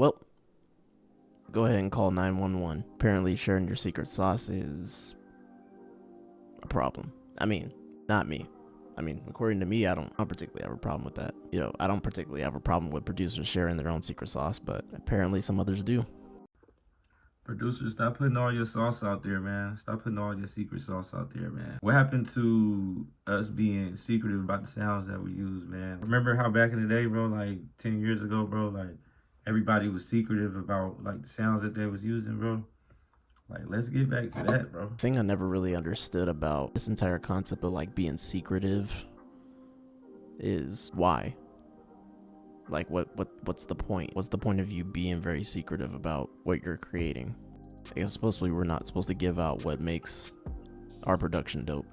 Well, go ahead and call 911. Apparently sharing your secret sauce is a problem. I mean, not me. I mean, according to me, I don't particularly have a problem with that. I don't particularly have a problem with producers sharing their own secret sauce, but apparently some others do. Producers, stop putting all your sauce out there, man. Stop putting all your secret sauce out there, man. What happened to us being secretive about the sounds that we use, man? Remember how back in the day, bro, like 10 years ago, bro, like everybody was secretive about like the sounds that they was using, bro? Like, let's get back to that, bro. The thing I never really understood about this entire concept of like being secretive is why. Like what's the point? What's the point of you being very secretive about what you're creating? I guess supposedly we're not supposed to give out what makes our production dope,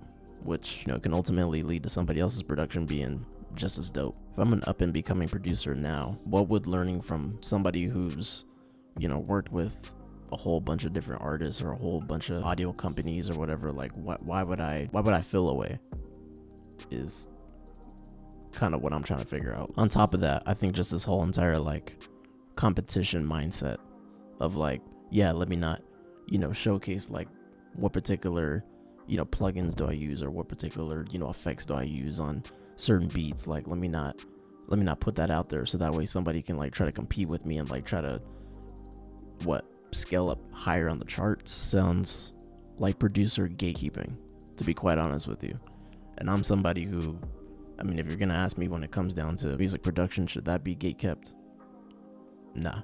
which can ultimately lead to somebody else's production being just as dope. If I'm an up and becoming producer now, what would learning from somebody who's worked with a whole bunch of different artists or a whole bunch of audio companies or whatever, like why would I feel away is kind of what I'm trying to figure out. On top of that, I think just this whole entire like competition mindset of like, yeah, let me not showcase like what particular plugins do I use or what particular effects do I use on certain beats. Like let me not put that out there so that way somebody can like try to compete with me and like try to scale up higher on the charts. Sounds like producer gatekeeping, to be quite honest with you. And I'm somebody who, I mean, if you're gonna ask me when it comes down to music production, should that be gatekept? Nah.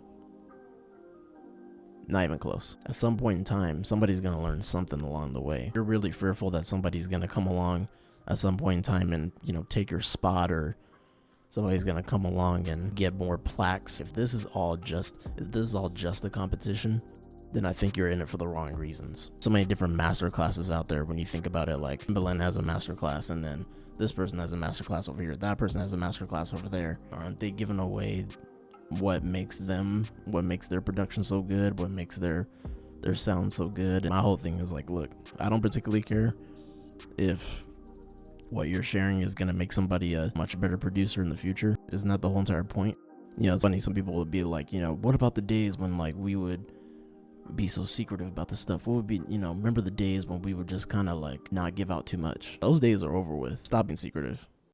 Not even close. At some point in time, somebody's gonna learn something along the way. You're really fearful that somebody's gonna come along at some point in time and, take your spot, or somebody's gonna come along and get more plaques. If this is all just a competition, then I think you're in it for the wrong reasons. So many different master classes out there when you think about it, like Timbaland has a master class and then this person has a master class over here, that person has a master class over there. Aren't they giving away what makes their production so good, what makes their sound so good? And my whole thing is like, look, I don't particularly care if what you're sharing is going to make somebody a much better producer in the future. Isn't that the whole entire point? It's funny, some people would be like, what about the days when like we would be so secretive about this stuff? What would be, remember the days when we would just kind of like not give out too much? Those days are over with. Stop being secretive.